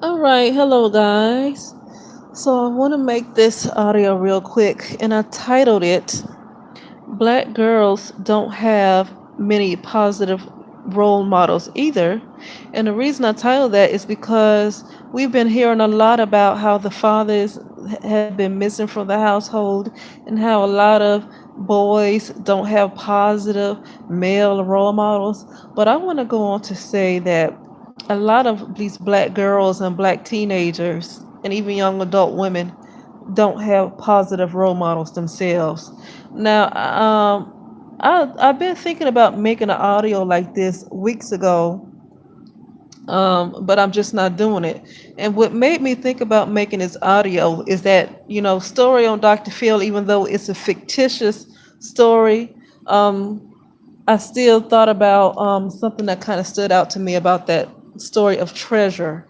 All right, hello guys. So I want to make this audio real quick, and I titled it Black Girls Don't Have Many Positive Role Models Either. And the reason I titled that is because we've been hearing a lot about how the fathers have been missing from the household and how a lot of boys don't have positive male role models. But I want to go on to say that a lot of these black girls and black teenagers and even young adult women don't have positive role models themselves. Now, I've been thinking about making an audio like this weeks ago, but I'm just not doing it. And what made me think about making this audio is that, story on Dr. Phil, even though it's a fictitious story, I still thought about something that kind of stood out to me about that story of Treasure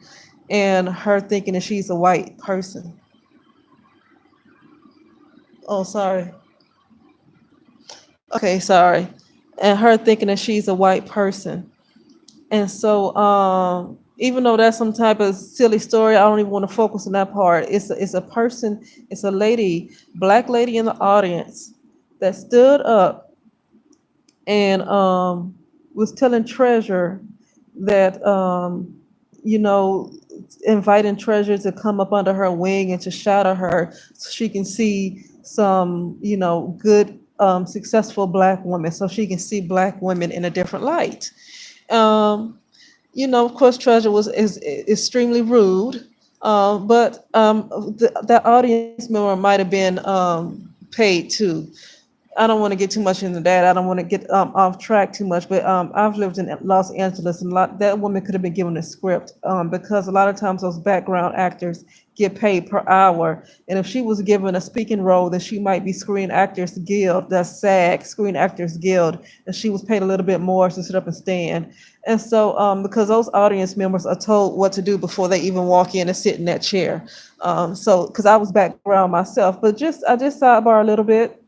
and her thinking that she's a white person. Oh, sorry. Okay, sorry. And her thinking that she's a white person. And so, even though that's some type of silly story, I don't even want to focus on that part. It's a person, it's a lady, black lady in the audience that stood up and was telling Treasure that, you know, inviting Treasure to come up under her wing and to shadow her so she can see some, good, successful black women, so she can see black women in a different light. Um, of course, Treasure is extremely rude, but that audience member might have been paid too. I don't want to get too much into that. I don't want to get off track too much, but I've lived in Los Angeles, and that woman could have been given a script because a lot of times those background actors get paid per hour, and if she was given a speaking role, then she might be Screen Actors Guild, that's SAG, Screen Actors Guild, and she was paid a little bit more to sit up and stand. And so, because those audience members are told what to do before they even walk in and sit in that chair. So, because I was background myself, but I just sidebar a little bit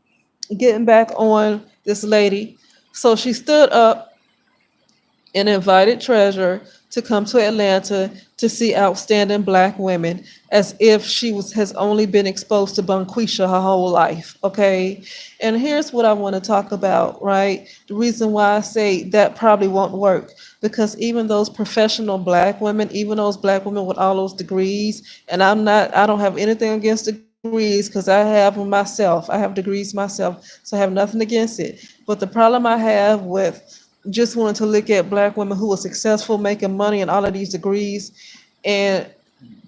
getting back on this lady. So she stood up and invited Treasure to come to Atlanta to see outstanding black women as if has only been exposed to Bunquisha her whole life. Okay. And here's what I want to talk about, right? The reason why I say that probably won't work. Because even those professional black women, even those black women with all those degrees, and I don't have anything against degrees because I have them myself. I have degrees myself, so I have nothing against it. But the problem I have with just wanting to look at black women who are successful, making money, and all of these degrees. And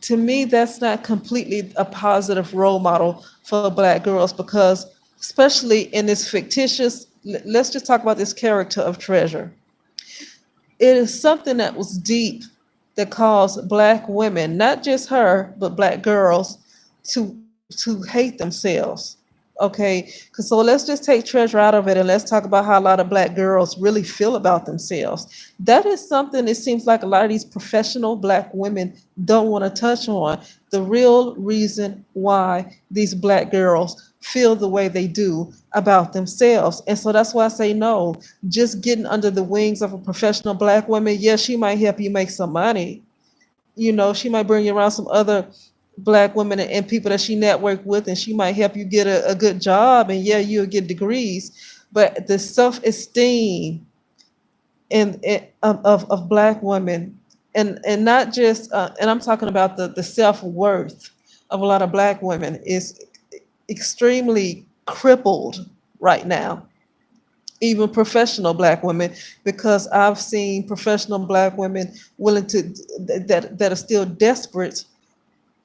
to me, that's not completely a positive role model for black girls because, especially in this fictitious, let's just talk about this character of Treasure. It is something that was deep that caused black women, not just her, but black girls, to hate themselves. Okay, because so let's just take Treasure out of it and let's talk about how a lot of black girls really feel about themselves. That is something it seems like a lot of these professional black women don't want to touch on. The real reason why these black girls feel the way they do about themselves. And so that's why I say no. Just getting under the wings of a professional black woman, yes, she might help you make some money. She might bring you around some other black women and people that she networked with, and she might help you get a good job, and yeah, you'll get degrees. But the self-esteem of black women, and not just and I'm talking about the self-worth of a lot of black women is extremely crippled right now, even professional black women, because I've seen professional black women willing to that are still desperate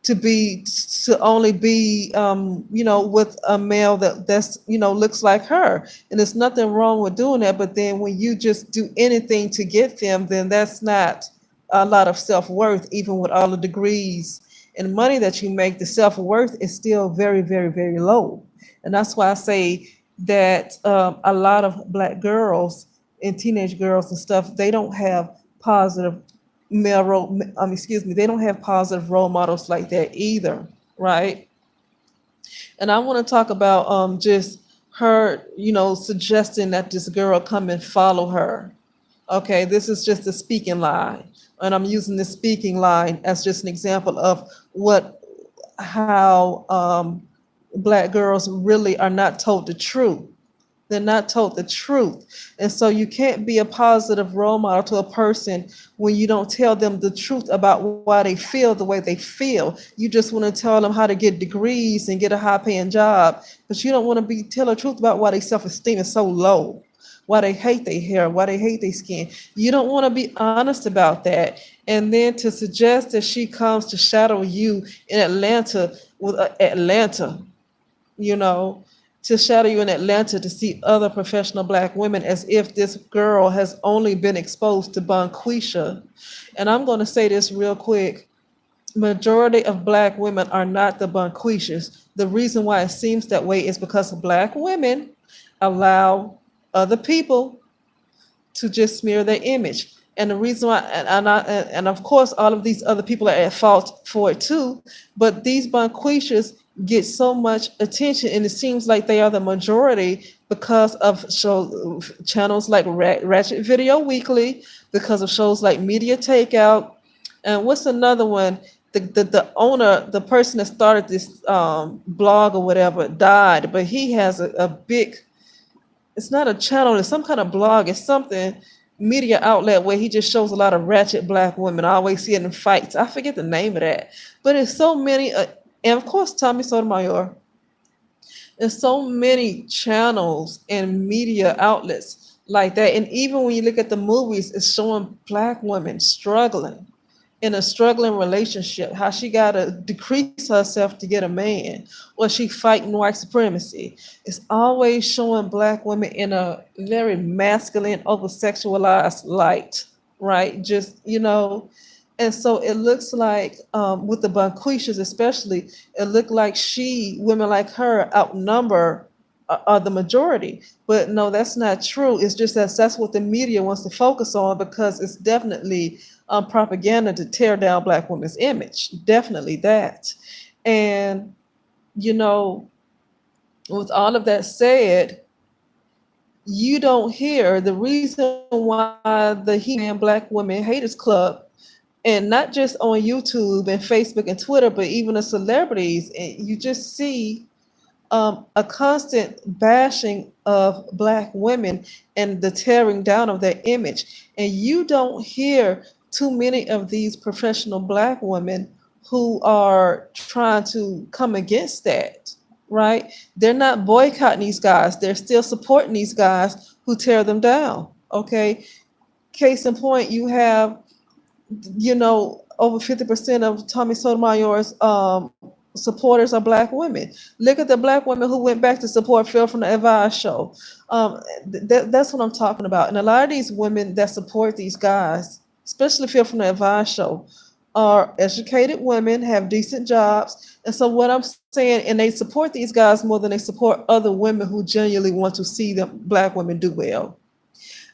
to be to only be with a male that's looks like her. And there's nothing wrong with doing that, but then when you just do anything to get them, then that's not a lot of self-worth. Even with all the degrees and money that you make, the self-worth is still very, very, very low. And that's why I say that a lot of black girls and teenage girls and stuff, they don't have positive excuse me, they don't have positive role models like that either, right? And I want to talk about just her, suggesting that this girl come and follow her. Okay, this is just a speaking line. And I'm using this speaking line as just an example of what how black girls really are not told the truth. They're not told the truth. And so you can't be a positive role model to a person when you don't tell them the truth about why they feel the way they feel. You just want to tell them how to get degrees and get a high paying job, but you don't want to be tell the truth about why their self-esteem is so low, why they hate their hair, why they hate their skin. You don't want to be honest about that. And then to suggest that she comes to shadow you in Atlanta with Atlanta, you know, to shadow you in Atlanta to see other professional black women as if this girl has only been exposed to Bonquisha. And I'm going to say this real quick. Majority of black women are not the Bonquishas. The reason why it seems that way is because black women allow other people to just smear their image. And the reason why, and of course, all of these other people are at fault for it too. But these Bonquishas get so much attention, and it seems like they are the majority because of channels like Ratchet Video Weekly, because of shows like Media Takeout, and what's another one? The owner, the person that started this blog or whatever, died, but he has a big, it's not a channel, it's some kind of blog, it's something media outlet where he just shows a lot of ratchet black women. I always see it in fights. I forget the name of that, but it's so many. And of course, Tommy Sotomayor. There's so many channels and media outlets like that. And even when you look at the movies, it's showing black women struggling in a struggling relationship, how she got to decrease herself to get a man, or she fighting white supremacy. It's always showing black women in a very masculine, over sexualized light, right? Just, and so it looks like with the Bonquishas especially, it looked like women like her outnumber are the majority. But no, that's not true. It's just that that's what the media wants to focus on, because it's definitely propaganda to tear down black women's image. Definitely that. And, you know, with all of that said, you don't hear the reason why the He-Man Black Women Haters Club, and not just on YouTube and Facebook and Twitter, but even the celebrities, and you just see a constant bashing of black women and the tearing down of their image. And you don't hear too many of these professional black women who are trying to come against that, right? They're not boycotting these guys, they're still supporting these guys who tear them down. Okay. Case in point, you have, over 50% of Tommy Sotomayor's supporters are black women. Look at the black women who went back to support Phil from the Advice show. That's what I'm talking about. And a lot of these women that support these guys, especially Phil from the Advice show, are educated women, have decent jobs. And so what I'm saying, and they support these guys more than they support other women who genuinely want to see them black women do well.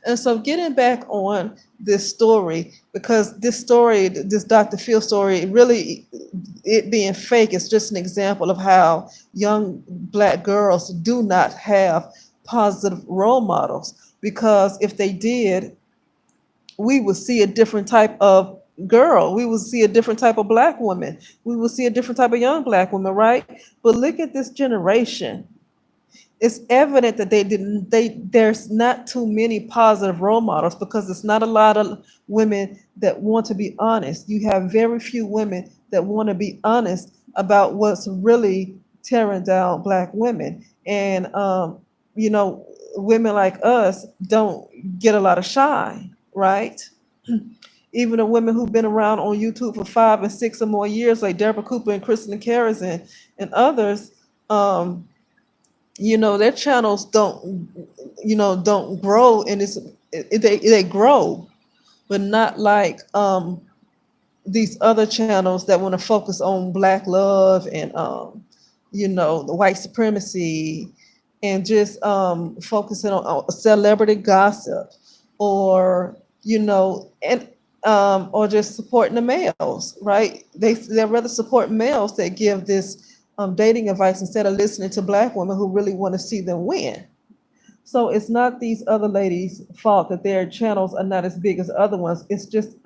And so getting back on this story, because this story, this Dr. Phil story, really, it being fake is just an example of how young black girls do not have positive role models. Because if they did, we would see a different type of girl. We would see a different type of black woman. We would see a different type of young black woman, right? But look at this generation. It's evident that there's not too many positive role models, because it's not a lot of women that want to be honest. You have very few women that want to be honest about what's really tearing down black women. And women like us don't get a lot of shine, right? Even the women who've been around on YouTube for 5 and 6 or more years, like Deborah Cooper and Kristen Karras and others, their channels don't grow, and they grow, but not like these other channels that want to focus on black love and the white supremacy, and just focusing on celebrity gossip, or and or just supporting the males, right? They rather support males that give this dating advice instead of listening to black women who really want to see them win. So it's not these other ladies' fault that their channels are not as big as other ones. It's just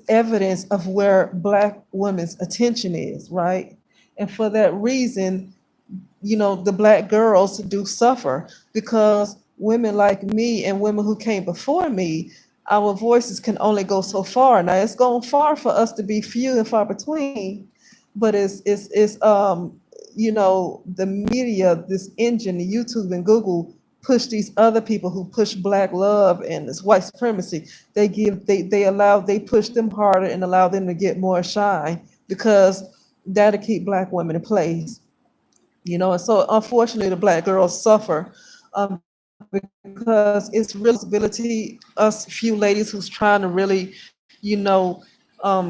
evidence of where Black women's attention is, right? And for that reason, the Black girls do suffer because women like me and women who came before me, our voices can only go so far. Now it's gone far for us to be few and far between, but the media, this engine, the YouTube and Google push these other people who push Black love and this white supremacy. They push them harder and allow them to get more shine because that'll keep Black women in place. And so unfortunately the Black girls suffer, because it's really responsibility, us few ladies who's trying to really,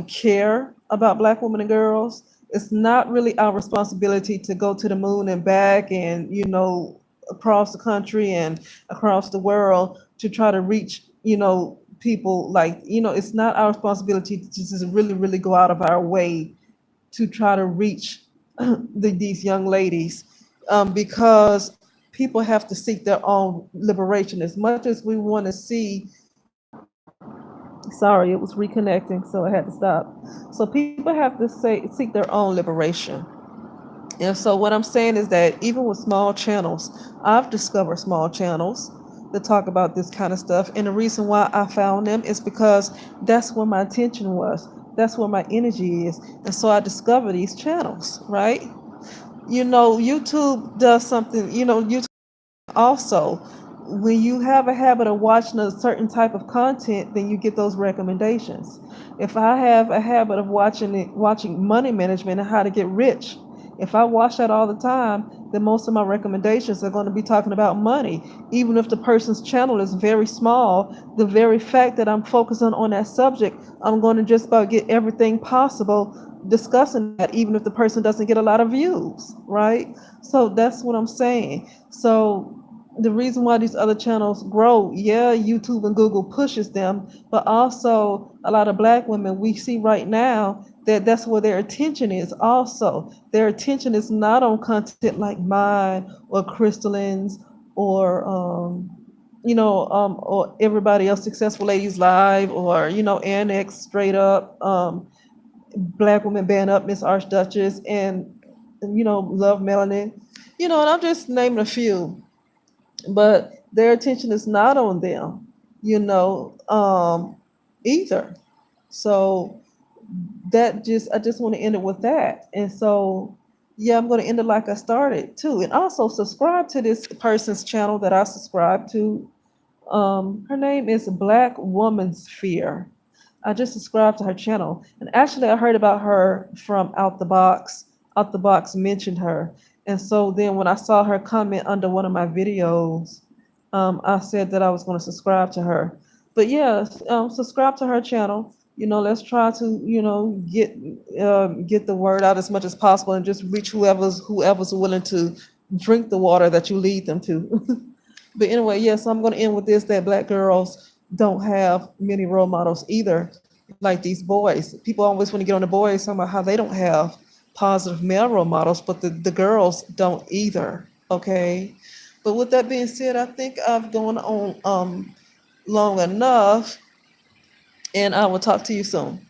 care about Black women and girls. It's not really our responsibility to go to the moon and back and, across the country and across the world to try to reach, people. Like, it's not our responsibility to just really, really go out of our way to try to reach these young ladies, because people have to seek their own liberation as much as we want to see. Sorry, it was reconnecting, so I had to stop. So people have to seek their own liberation. And so what I'm saying is that even with small channels, I've discovered small channels that talk about this kind of stuff. And the reason why I found them is because that's where my attention was. That's where my energy is. And so I discovered these channels, right? YouTube does something, YouTube also, when you have a habit of watching a certain type of content, then you get those recommendations. If I have a habit of watching money management and how to get rich, if I watch that all the time, then most of my recommendations are going to be talking about money. Even if the person's channel is very small, the very fact that I'm focusing on that subject, I'm going to just about get everything possible discussing that, even if the person doesn't get a lot of views, right? So that's what I'm saying. So the reason why these other channels grow, yeah, YouTube and Google pushes them, but also a lot of Black women we see right now that that's where their attention is. Also, their attention is not on content like mine or Crystalline's or or everybody else, Successful Ladies Live, or Annex Straight Up, Black Women Band Up, Miss Archduchess, and Love Melanin, and I'm just naming a few, but their attention is not on them, either. So I just want to end it with that. And so, yeah, I'm going to end it like I started too. And also subscribe to this person's channel that I subscribe to. Her name is Black Woman's Fear. I just subscribed to her channel. And actually, I heard about her from Out the Box. Out the Box mentioned her. And so then when I saw her comment under one of my videos, I said that I was going to subscribe to her. But yeah, subscribe to her channel. Let's try to, get the word out as much as possible and just reach whoever's willing to drink the water that you lead them to. But anyway, yes, I'm going to end with this, that Black girls don't have many role models either, like these boys. People always want to get on the boys, talking about how they don't have positive male role models, but the girls don't either. Okay. But with that being said, I think I've gone on long enough, and I will talk to you soon.